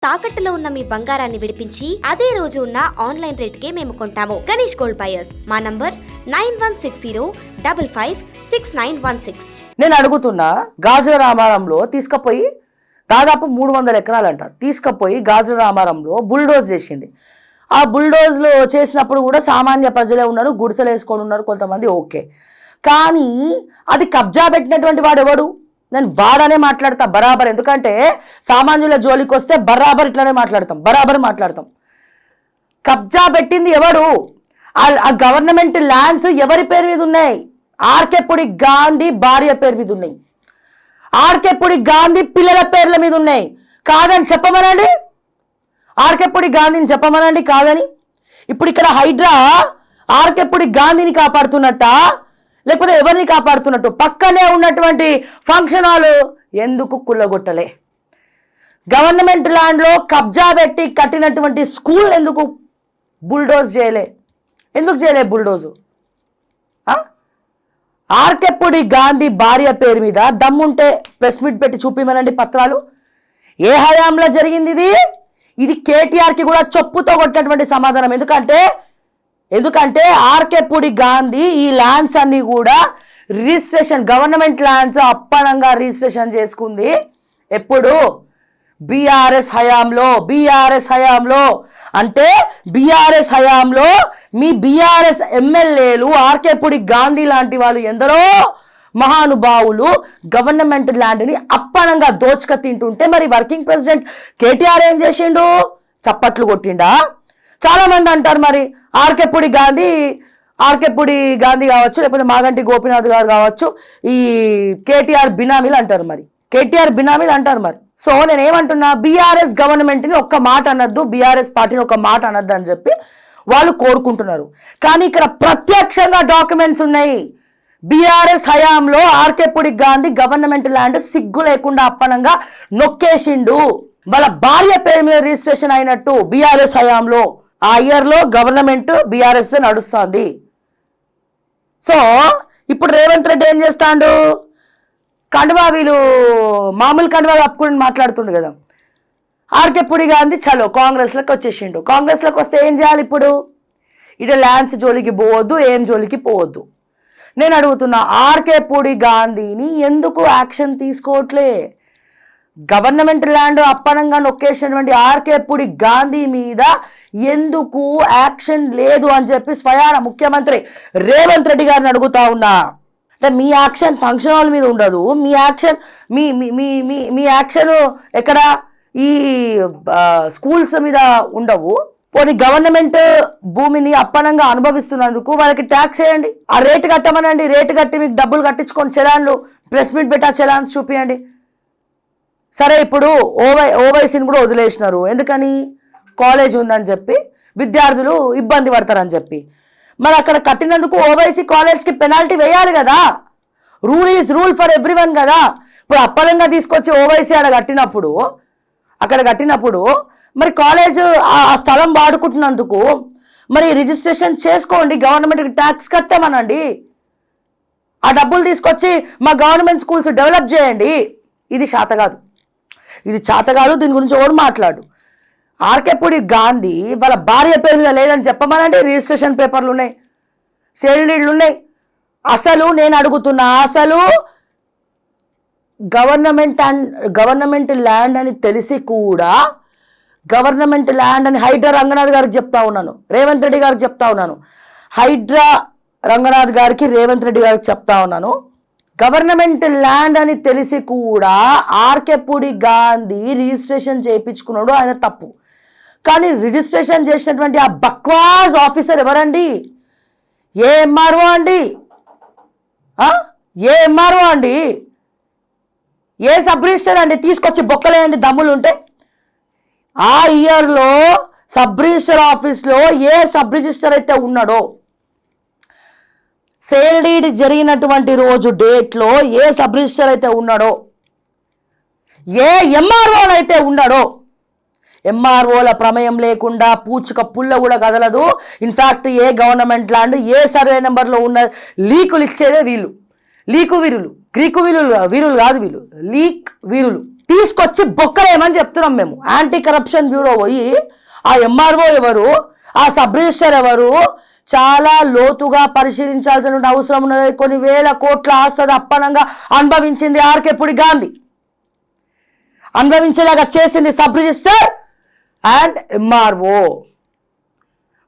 తాకట్టులో ఉన్న మీ బంగారాన్ని విడిపించి అదే రోజు ఉన్న ఆన్లైన్ రేటుకే మేము కొంటాము. Ganesh gold buyers. మా నంబర్ 9160556916. నేను అడుగుతున్నా, గాజుల రామారంలో తీసుకుపోయి దాదాపు 300 ఎకరాలంట తీసుకుపోయి గాజుల రామారంలో బుల్డోజ్ చేసింది. ఆ బుల్డోజ్లో చేసినప్పుడు కూడా సామాన్య ప్రజలే ఉన్నారు, గుడిసెలు వేసుకొని ఉన్నారు కొంతమంది, ఓకే. కానీ అది కబ్జా పెట్టినటువంటి వాడు ఎవడు? నేను వాడనే మాట్లాడతా బరాబర్. ఎందుకంటే సామాన్యుల జోలికి వస్తే బరాబర్ ఇట్లానే మాట్లాడతాం. కబ్జా పెట్టింది ఎవడు? ఆ గవర్నమెంట్ ల్యాండ్స్ ఎవరి పేరు మీద ఉన్నాయి? ఆర్కేపుడి గాంధీ భార్య పేరు మీద ఉన్నాయి, ఆర్కేపుడి గాంధీ పిల్లల పేర్ల మీద ఉన్నాయి. కాదని చెప్పమనండి, ఆర్కేపుడి గాంధీని చెప్పమనండి కాదని. ఇప్పుడు ఇక్కడ హైడ్రా ఆర్కేపుడి గాంధీని కాపాడుతున్నట్ట, లేకపోతే ఎవరిని కాపాడుతున్నట్టు? పక్కనే ఉన్నటువంటి ఫంక్షన్ హాల్ ఎందుకు కుల్లగొట్టలే? గవర్నమెంట్ ల్యాండ్లో కబ్జా పెట్టి కట్టినటువంటి స్కూల్ ఎందుకు బుల్డోజ్ చేయలే? ఎందుకు చేయలే బుల్డోజు? ఆర్కేపుడి గాంధీ భార్య పేరు మీద దమ్ముంటే ప్రెస్ మీట్ పెట్టి చూపిమనండి పత్రాలు. ఏ హయాంలో జరిగింది ఇది? ఇది కేటీఆర్కి కూడా చొప్పుతో కొట్టినటువంటి సమాధానం. ఎందుకంటే ఆర్కేపుడి గాంధీ ఈ ల్యాండ్స్ అన్ని కూడా రిజిస్ట్రేషన్, గవర్నమెంట్ ల్యాండ్స్ అప్పనంగా రిజిస్ట్రేషన్ చేసుకుంది ఎప్పుడు? బీఆర్ఎస్ హయాంలో. అంటే బీఆర్ఎస్ హయాంలో మీ బీఆర్ఎస్ ఎమ్మెల్యేలు ఆర్కేపుడి గాంధీ లాంటి వాళ్ళు ఎందరో మహానుభావులు గవర్నమెంట్ ల్యాండ్ని అప్పనంగా దోచుక తింటుంటే మరి వర్కింగ్ ప్రెసిడెంట్ కేటీఆర్ ఏం చేసిండు? చప్పట్లు కొట్టిండా? చాలా మంది అంటారు మరి ఆర్కేపుడి గాంధీ కావచ్చు, లేకపోతే మాగంటి గోపీనాథ్ గారు కావచ్చు, ఈ కేటీఆర్ బినామీలు అంటారు మరి. సో నేనేమంటున్నా, బీఆర్ఎస్ గవర్నమెంట్ని ఒక్క మాట అనొద్దు, బీఆర్ఎస్ పార్టీని ఒక్క మాట అనొద్దు అని చెప్పి వాళ్ళు కోరుకుంటున్నారు. కానీ ఇక్కడ ప్రత్యక్షంగా డాక్యుమెంట్స్ ఉన్నాయి. బీఆర్ఎస్ హయాంలో ఆర్కేపుడి గాంధీ గవర్నమెంట్ ల్యాండ్ సిగ్గు లేకుండా అప్పనంగా నొక్కేసిండు. వాళ్ళ భార్య పేరు మీద రిజిస్ట్రేషన్ అయినట్టు బీఆర్ఎస్ హయాంలో. ఆ ఇయర్లో గవర్నమెంట్ బీఆర్ఎస్ నడుస్తుంది. సో ఇప్పుడు రేవంత్ రెడ్డి ఏం చేస్తాడు? కండువా, వీళ్ళు మామూలు కండువా కప్పుకుని మాట్లాడుతుండు కదా. ఆర్కేపుడి గాంధీ చలో కాంగ్రెస్లోకి వచ్చేసిండు. కాంగ్రెస్లోకి వస్తే ఏం చేయాలి ఇప్పుడు? ఇటు ల్యాండ్స్ జోలికి పోవద్దు, ఏం జోలికి పోవద్దు. నేను అడుగుతున్నా, ఆర్కేపుడి గాంధీని ఎందుకు యాక్షన్ తీసుకోవట్లే? గవర్నమెంట్ ల్యాండ్ అప్పనంగా నొక్కేసినటువంటి ఆర్కేపుడి గాంధీ మీద ఎందుకు యాక్షన్ లేదు అని చెప్పి స్వయాన ముఖ్యమంత్రి రేవంత్ రెడ్డి గారిని అడుగుతా ఉన్నా. అంటే మీ యాక్షన్ ఫంక్షన్ హాల్ మీద ఉండదు, మీ యాక్షన్ మీ యాక్షన్ ఎక్కడ? ఈ స్కూల్స్ మీద ఉండవు. పోనీ గవర్నమెంట్ భూమిని అప్పనంగా అనుభవిస్తున్నందుకు వాళ్ళకి ట్యాక్స్ వేయండి, ఆ రేటు కట్టమనండి, రేటు కట్టి మీకు డబ్బులు కట్టించుకొని చలాన్లు ప్రెస్ మీట్ పెట్టి ఆ చలాన్స్ చూపియండి. సరే, ఇప్పుడు ఓవైసీని కూడా వదిలేసినారు. ఎందుకని? కాలేజ్ ఉందని చెప్పి, విద్యార్థులు ఇబ్బంది పడతారని చెప్పి. మరి అక్కడ కట్టినందుకు ఓవైసీ కాలేజ్కి పెనాల్టీ వేయాలి కదా. Rule is rule for everyone కదా. ఇప్పుడు అప్పలంగా తీసుకొచ్చి ఓవైసీ అక్కడ కట్టినప్పుడు మరి కాలేజ్ ఆ స్థలం వాడుకుంటున్నందుకు మరి రిజిస్ట్రేషన్ చేసుకోండి, గవర్నమెంట్కి ట్యాక్స్ కట్టామనండి, ఆ డబ్బులు తీసుకొచ్చి మా గవర్నమెంట్ స్కూల్స్ డెవలప్ చేయండి. ఇది చేత కాదు, దీని గురించి ఎవరు మాట్లాడు. ఆర్కేపుడి గాంధీ వాళ్ళ భార్య పేరు మీద లేదని చెప్పమనండి, రిజిస్ట్రేషన్ పేపర్లు ఉన్నాయి, సేల్డీడ్లు ఉన్నాయి. అసలు నేను అడుగుతున్నా, అసలు గవర్నమెంట్ ల్యాండ్ అని తెలిసి కూడా గవర్నమెంట్ ల్యాండ్ అని హైడ్రా రంగనాథ్ గారికి చెప్తా ఉన్నాను, రేవంత్ రెడ్డి గారికి చెప్తా ఉన్నాను, హైడ్రా రంగనాథ్ గారికి రేవంత్ రెడ్డి గారికి చెప్తా ఉన్నాను, గవర్నమెంట్ ల్యాండ్ అని తెలిసి కూడా ఆర్కేపుడి గాంధీ రిజిస్ట్రేషన్ చేయించుకున్నాడు, ఆయన తప్పు. కానీ రిజిస్ట్రేషన్ చేసినటువంటి ఆ బక్వాస్ ఆఫీసర్ ఎవరండి? ఏ ఎంఆర్ఓ అండి, ఏ సబ్ రిజిస్టర్ అండి? తీసుకొచ్చి బొక్కలేయండి దమ్ములు ఉంటే. ఆ ఇయర్లో సబ్ రిజిస్టర్ ఆఫీస్లో ఏ సబ్ రిజిస్టర్ అయితే ఉన్నాడో, సేల్ డీడ్ జరిగినటువంటి రోజు డేట్లో ఏ సబ్ రిజిస్టర్ అయితే ఉన్నాడో, ఏ ఎంఆర్ఓనైతే ఉన్నాడో, ఎంఆర్ఓల ప్రమేయం లేకుండా పూచుక పుల్ల కూడా కదలదు. ఇన్ఫ్యాక్ట్ ఏ గవర్నమెంట్ ల్యాండ్ ఏ సర్వే నెంబర్లో ఉన్న లీకులు ఇచ్చేదే వీళ్ళు. లీకు వీరులు, గ్రీకు వీరులు కాదు వీళ్ళు, లీక్ వీరులు. తీసుకొచ్చి బొక్కలేమని చెప్తున్నాం మేము. యాంటీ కరప్షన్ బ్యూరో పోయి ఆ ఎంఆర్ఓ ఎవరు, ఆ సబ్ రిజిస్టర్ ఎవరు, చాలా లోతుగా పరిశీలించాల్సిన అవసరం ఉన్నది. కొన్ని వేల కోట్ల ఆస్తి అప్పనంగా అనుభవించింది ఆర్కేపుడి గాంధీ, అనుభవించేలాగా చేసింది సబ్ రిజిస్టర్ అండ్ ఎంఆర్ఓ.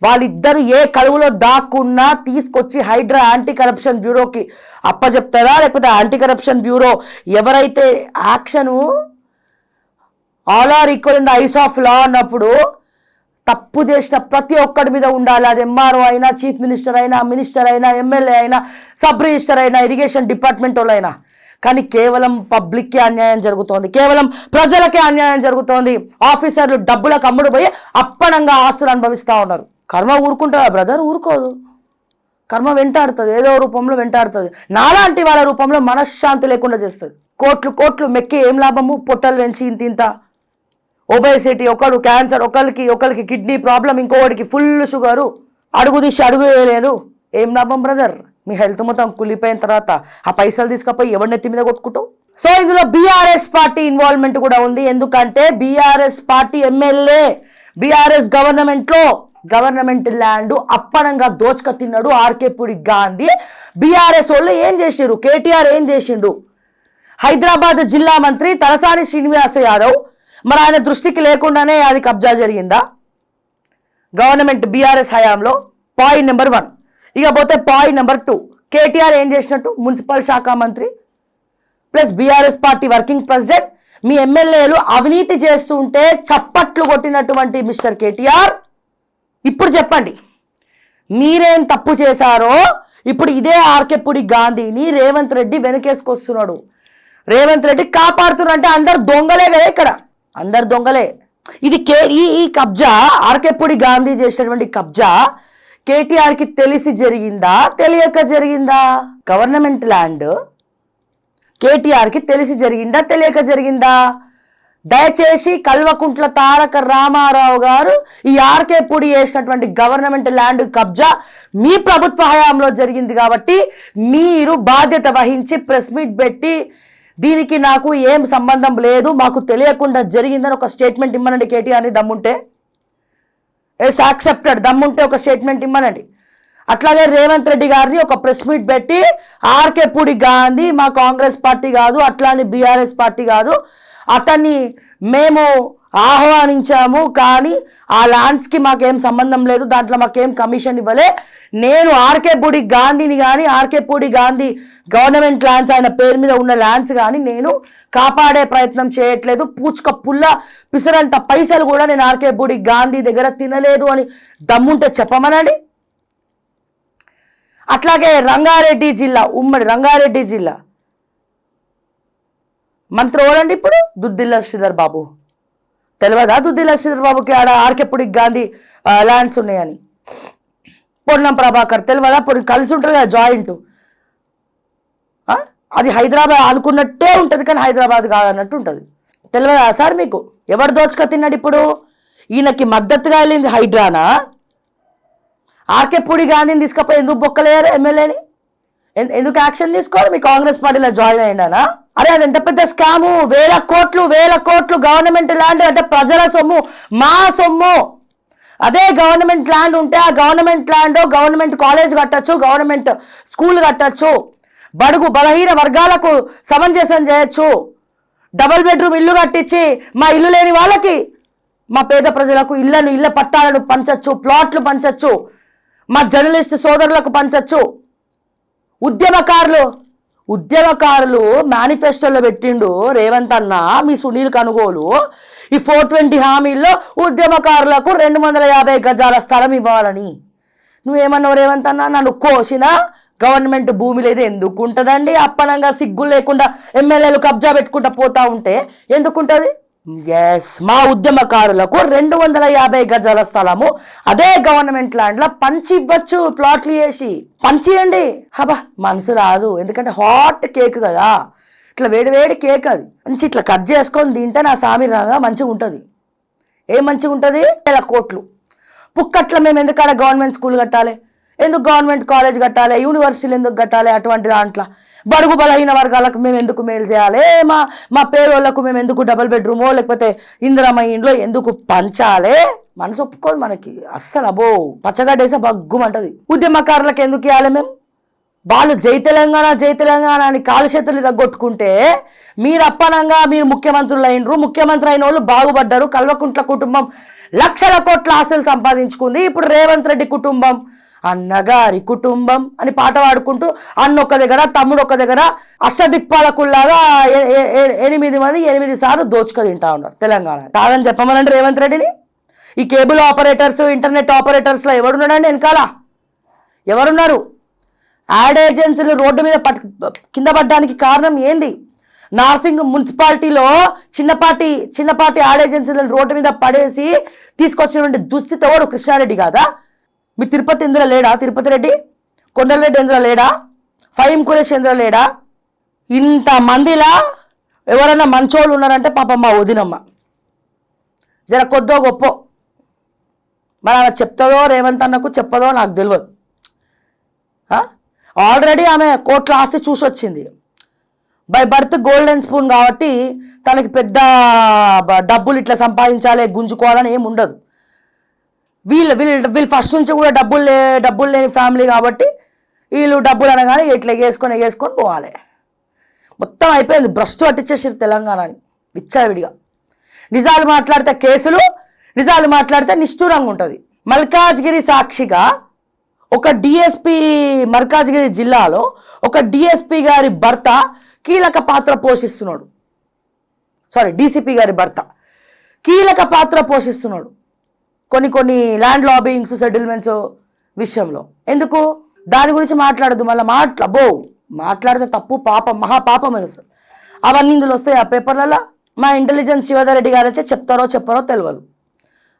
వాళ్ళిద్దరు ఏ కలువులో దాక్కున్నా తీసుకొచ్చి హైడ్రా యాంటీ కరప్షన్ బ్యూరోకి అప్పచెప్తారా, లేకపోతే యాంటీ కరప్షన్ బ్యూరో ఎవరైతే action all are equal in the eyes of law అన్నప్పుడు తప్పు చేసిన ప్రతి ఒక్కడి మీద ఉండాలి. అది ఎంఆర్ఓ అయినా, చీఫ్ మినిస్టర్ అయినా, మినిస్టర్ అయినా, ఎమ్మెల్యే అయినా, సబ్ రిజిస్టర్ అయినా, ఇరిగేషన్ డిపార్ట్మెంట్ వాళ్ళైనా. కానీ కేవలం పబ్లిక్కే అన్యాయం జరుగుతోంది, కేవలం ప్రజలకే అన్యాయం జరుగుతోంది. ఆఫీసర్లు డబ్బులకు అమ్ముడు పోయి అప్పనంగా ఆస్తులు అనుభవిస్తూ ఉన్నారు. కర్మ ఊరుకుంటుందా బ్రదర్? ఊరుకోదు. కర్మ వెంటాడుతుంది, ఏదో రూపంలో వెంటాడుతుంది. నాలాంటి వాళ్ళ రూపంలో మనశ్శాంతి లేకుండా చేస్తుంది. కోట్లు కోట్లు మెక్కి ఏం లాభము? పొట్టలు పెంచి ఇంత ఒబేసిటీ, ఒకడు క్యాన్సర్, ఒకరికి కిడ్నీ ప్రాబ్లం, ఇంకొకటికి ఫుల్ షుగరు, అడుగు తీసి అడుగు వేయలేరు. ఏం లాభం బ్రదర్? మీ హెల్త్ మొత్తం కులిపోయిన తర్వాత ఆ పైసలు తీసుకపోయి ఎవరి నెత్తి మీద కొట్టుకుంటావు? సో ఇందులో బీఆర్ఎస్ పార్టీ ఇన్వాల్వ్మెంట్ కూడా ఉంది. ఎందుకంటే BRS party MLA BRS government land అప్పనంగా దోచుక తిన్నాడు ఆర్కేపుడి గాంధీ. బీఆర్ఎస్ వాళ్ళు ఏం చేసిండ్రు? కేటీఆర్ ఏం చేసిండు? హైదరాబాద్ జిల్లా మంత్రి తలసాని శ్రీనివాస్ యాదవ్, మరి ఆయన దృష్టికి లేకుండానే అది కబ్జా జరిగిందా గవర్నమెంట్ బీఆర్ఎస్ హయాంలో? Point number 1. ఇక పోతే పాయింట్ నెంబర్ 2, కేటీఆర్ ఏం చేసినట్టు? మున్సిపల్ శాఖ మంత్రి plus BRS party working president, మీ ఎమ్మెల్యేలు అవినీతి చేస్తూ ఉంటే చప్పట్లు కొట్టినటువంటి మిస్టర్ కేటీఆర్, ఇప్పుడు చెప్పండి మీరేం తప్పు చేశారో. ఇప్పుడు ఇదే ఆర్కేపుడి గాంధీని రేవంత్ రెడ్డి వెనకేసుకొస్తున్నాడు. రేవంత్ రెడ్డి కాపాడుతున్నారు. అంటే అందరు దొంగలే కదా, ఇక్కడ అందరు దొంగలే. ఇది ఈ కబ్జా, ఆర్కేపుడి గాంధీ చేసినటువంటి కబ్జా కేటీఆర్కి తెలిసి జరిగిందా, తెలియక జరిగిందా? గవర్నమెంట్ ల్యాండ్ కేటీఆర్కి తెలిసి జరిగిందా, తెలియక జరిగిందా? దయచేసి కల్వకుంట్ల తారక రామారావు గారు ఈ ఆర్కేపుడి చేసినటువంటి గవర్నమెంట్ ల్యాండ్ కబ్జా మీ ప్రభుత్వ హయాంలో జరిగింది కాబట్టి మీరు బాధ్యత వహించి ప్రెస్ మీట్ పెట్టి దీనికి నాకు ఏం సంబంధం లేదు, మాకు తెలియకుండా జరిగిందని ఒక స్టేట్మెంట్ ఇమ్మనండి. కేటీఆర్ని దమ్ముంటే, ఎస్ యాక్సెప్టెడ్, దమ్ముంటే ఒక స్టేట్మెంట్ ఇమ్మనండి. అట్లాగే రేవంత్ రెడ్డి గారిని ఒక ప్రెస్ మీట్ పెట్టి ఆర్కేపుడి గాంధీ మా కాంగ్రెస్ పార్టీ కాదు, అట్లానే బీఆర్ఎస్ పార్టీ కాదు, అతన్ని మేము ఆహ్వానించాము కానీ ఆ ల్యాండ్స్కి మాకేం సంబంధం లేదు, దాంట్లో మాకేం కమిషన్ ఇవ్వలే, నేను ఆర్కేపుడి గాంధీని కానీ ఆర్కేపుడి గాంధీ గవర్నమెంట్ ల్యాండ్స్ ఆయన పేరు మీద ఉన్న ల్యాండ్స్ కానీ నేను కాపాడే ప్రయత్నం చేయట్లేదు, పూచుక పుల్ల పిసరంత పైసలు కూడా నేను ఆర్కేపుడి గాంధీ దగ్గర తినలేదు అని దమ్ముంటే చెప్పమనండి. అట్లాగే రంగారెడ్డి జిల్లా, ఉమ్మడి రంగారెడ్డి జిల్లా మంత్రి ఎవరండి ఇప్పుడు? దుద్దిల్ల శ్రీధర్ బాబు. తెలియదా దుద్దిల్ల శ్రీధర్ బాబుకి ఆడ ఆర్కేపుడి గాంధీ ల్యాండ్స్ ఉన్నాయని? పొన్నం ప్రభాకర్ తెలియదా? కలిసి ఉంటుంది కదా జాయింట్, అది హైదరాబాద్ అనుకున్నట్టే ఉంటుంది కానీ హైదరాబాద్ కాదన్నట్టు ఉంటుంది. తెలియదా సార్ మీకు? ఎవరు దోచుక తిన్నాడు ఇప్పుడు? ఈయనకి మద్దతుగా వెళ్ళింది హైడ్రానా? ఆర్కేపుడి గాంధీని తీసుకపోయి ఎందుకు బొక్కలేరు ఎమ్మెల్యేని? ఎందుకు యాక్షన్ తీసుకోవాలి? మీ కాంగ్రెస్ పార్టీలో జాయిన్ అయ్యిండానా? అరే అది ఎంత పెద్ద స్కాము! వేల కోట్లు గవర్నమెంట్ ల్యాండ్, అంటే ప్రజల సొమ్ము, మా సొమ్ము. అదే గవర్నమెంట్ ల్యాండ్ ఉంటే ఆ గవర్నమెంట్ ల్యాండ్ గవర్నమెంట్ కాలేజ్ కట్టచ్చు, గవర్నమెంట్ స్కూల్ కట్టచ్చు, బడుగు బలహీన వర్గాలకు సమంజసం చేయొచ్చు, డబుల్ బెడ్రూమ్ ఇల్లు కట్టించి మా ఇల్లు లేని వాళ్ళకి, మా పేద ప్రజలకు ఇళ్ల పట్టాలను పంచచ్చు, ప్లాట్లు పంచచ్చు, మా జర్నలిస్ట్ సోదరులకు పంచచ్చు. ఉద్యమకారులు మేనిఫెస్టోలో పెట్టిండు రేవంత్ అన్న, మీ సునీల్ కనుగోలు, ఈ 420 హామీల్లో ఉద్యమకారులకు 250 గజాల స్థలం ఇవ్వాలని. నువ్వేమన్నావు రేవంత్ అన్న? నన్ను కోసిన గవర్నమెంట్ భూమి లేదు ఎందుకు ఉంటుందండి? అప్పనంగా సిగ్గు లేకుండా ఎమ్మెల్యేలు కబ్జా పెట్టుకుంటా పోతా ఉంటే ఎందుకుంటుంది? ఎస్, మా ఉద్యమకారులకు 250 గజాల స్థలము అదే గవర్నమెంట్ ల్యాండ్లో పంచి ఇవ్వచ్చు, ప్లాట్లు వేసి పంచియండి. హబా మనసు రాదు, ఎందుకంటే హాట్ కేక్ కదా, ఇట్లా వేడి కేక్, అది మంచి ఇట్లా కట్ చేసుకొని తింటే నా సామి రాగా మంచిగా ఉంటుంది. ఏం మంచిగా ఉంటుంది? వేల కోట్లు పుక్కట్ల మేము ఎందుకన్నా గవర్నమెంట్ స్కూల్ కట్టాలి? ఎందుకు గవర్నమెంట్ కాలేజ్ కట్టాలి, యూనివర్సిటీలు ఎందుకు కట్టాలి, అటువంటి దాంట్లో బడుగు బలహీన వర్గాలకు మేము ఎందుకు మేలు చేయాలి, మా పేదోళ్లకు మేము ఎందుకు డబుల్ బెడ్రూమో లేకపోతే ఇందిరమ్మ ఇంట్లో ఎందుకు పంచాలి, మనసు ఒప్పుకోదు మనకి అస్సలు. అబో పచ్చగడ్డేసే బగ్గుమంటది. ఉద్యమకారులకు ఎందుకు ఇవ్వాలి మేము? వాళ్ళు జై తెలంగాణ అని కాలు చేతులు రగ్గొట్టుకుంటే మీరు అప్పనంగా మీరు ముఖ్యమంత్రులు అయినరు, ముఖ్యమంత్రి అయిన వాళ్ళు బాగుపడ్డారు. కల్వకుంట్ల కుటుంబం లక్షల కోట్ల ఆస్తులు సంపాదించుకుంది. ఇప్పుడు రేవంత్ రెడ్డి కుటుంబం అన్నగారి కుటుంబం అని పాట పాడుకుంటూ అన్న ఒక దగ్గర తమ్ముడు ఒక దగ్గర అష్టదిక్పాలకుల్లాగా 8 సార్లు దోచుక తింటా ఉన్నారు తెలంగాణ. కాదని చెప్పమనండి రేవంత్ రెడ్డిని. ఈ కేబుల్ ఆపరేటర్స్, ఇంటర్నెట్ ఆపరేటర్స్లో ఎవరున్నాడండి వెనకాల? ఎవరున్నారు? యాడ్ ఏజెన్సీలు రోడ్డు మీద కింద పడ్డానికి కారణం ఏంది? నార్సింగ్ మున్సిపాలిటీలో చిన్నపాటి యాడ్ ఏజెన్సీలను రోడ్డు మీద పడేసి తీసుకొచ్చినటువంటి దుస్థితి ఎవడు? కృష్ణారెడ్డి కాదా? మీ తిరుపతి ఇందులో లేడా? తిరుపతి రెడ్డి, కొండలరెడ్డి ఇందులో లేడా? ఫహీం ఖురేషి ఇందులో లేడా? ఇంతమందిలా ఎవరైనా మంచోళ్ళు ఉన్నారంటే పాపం మా వదినమ్మ జర కొద్దో గొప్ప మరి అలా చెప్తుందో రేవంత్ అన్నకు చెప్పదో నాకు తెలియదు. ఆల్రెడీ ఆమె కోట్ల ఆస్తి చూసి వచ్చింది. బై బర్త్ గోల్డెన్ స్పూన్ కాబట్టి తనకి పెద్ద డబ్బులు ఇట్లా సంపాదించాలి గుంజుకోవాలని ఏమి ఉండదు. వీళ్ళు ఫస్ట్ నుంచి కూడా డబ్బులు లేని ఫ్యామిలీ కాబట్టి వీళ్ళు డబ్బులు అనగానే ఇట్లా ఎగేసుకొని పోవాలి. మొత్తం అయిపోయింది. భ్రష్టు పట్టించేసారు తెలంగాణని విచ్చలవిడిగా. నిజాలు మాట్లాడితే కేసులు, నిజాలు మాట్లాడితే నిష్ఠూరంగా ఉంటుంది. మల్కాజ్గిరి సాక్షిగా ఒక డిఎస్పి, మల్కాజ్గిరి జిల్లాలో ఒక డిఎస్పి గారి భర్త కీలక పాత్ర పోషిస్తున్నాడు. డీసీపీ గారి భర్త కీలక పాత్ర పోషిస్తున్నాడు కొన్ని ల్యాండ్ లాబింగ్స్, సెటిల్మెంట్స్ విషయంలో. ఎందుకు? దాని గురించి మాట్లాడద్దు. మళ్ళీ మాట్లాడితే తప్పు, పాపం, మహాపాపం అసలు. అవన్నీ ఇందులో వస్తాయి ఆ పేపర్లలో. మా ఇంటెలిజెన్స్ శివధర్ రెడ్డి గారు అయితే చెప్పరో తెలియదు,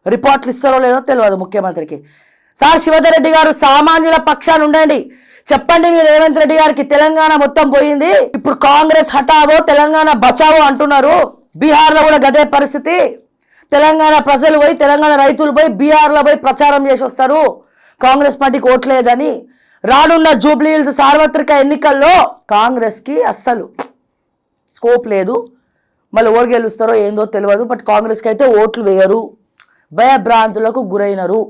రిపోర్ట్లు ఇస్తారో లేదో తెలియదు ముఖ్యమంత్రికి. సార్ శివధర్ రెడ్డి గారు సామాన్యుల పక్షాన్ని ఉండండి, చెప్పండి. మీరు రేవంత్ రెడ్డి గారికి తెలంగాణ మొత్తం పోయింది, ఇప్పుడు కాంగ్రెస్ హఠావో తెలంగాణ బచావో అంటున్నారు. బీహార్లో కూడా గదే పరిస్థితి. తెలంగాణ ప్రజలు పోయి, తెలంగాణ రైతులు పోయి బీహార్లో పోయి ప్రచారం చేసి వస్తారు కాంగ్రెస్ పార్టీకి ఓట్లేదని. రానున్న జూబ్లీ హిల్స్ సార్వత్రిక ఎన్నికల్లో కాంగ్రెస్కి అస్సలు స్కోప్ లేదు. మళ్ళీ ఓటు గెలుస్తారో ఏందో తెలియదు. బట్ కాంగ్రెస్కి అయితే ఓట్లు వేయరు, భయభ్రాంతులకు గురైనరు.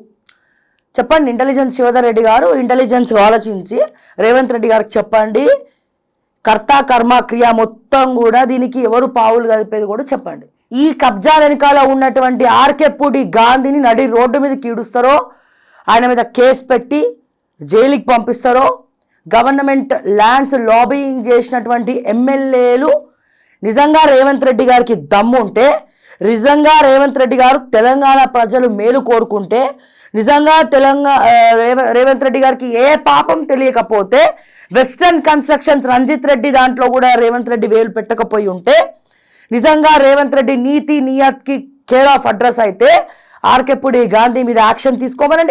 చెప్పండి ఇంటెలిజెన్స్ శివధర్ రెడ్డి గారు, ఇంటెలిజెన్స్ ఆలోచించి రేవంత్ రెడ్డి గారికి చెప్పండి. కర్త కర్మ క్రియ మొత్తం కూడా దీనికి ఎవరు పావులు కలిపేది కూడా చెప్పండి. ఈ కబ్జా వెనకాల ఉన్నటువంటి ఆర్కేపూడి గాంధీని నడి రోడ్డు మీద కీడుస్తారో, ఆయన మీద కేసు పెట్టి జైలుకి పంపిస్తారో, గవర్నమెంట్ ల్యాండ్స్ లాబింగ్ చేసినటువంటి ఎమ్మెల్యేలు నిజంగా రేవంత్ రెడ్డి గారికి దమ్ము ఉంటే, నిజంగా రేవంత్ రెడ్డి గారు తెలంగాణ ప్రజలు మేలు కోరుకుంటే, నిజంగా రేవంత్ రెడ్డి గారికి ఏ పాపం తెలియకపోతే, వెస్టర్న్ కన్స్ట్రక్షన్స్ రంజిత్ రెడ్డి దాంట్లో కూడా రేవంత్ రెడ్డి వేలు పెట్టకపోయి ఉంటే, నిజంగా రేవంత్ రెడ్డి నీతి నియత్కి కేర్ ఆఫ్ అడ్రస్ అయితే ఆర్కేపూడి గాంధీ మీద యాక్షన్ తీసుకోమనండి.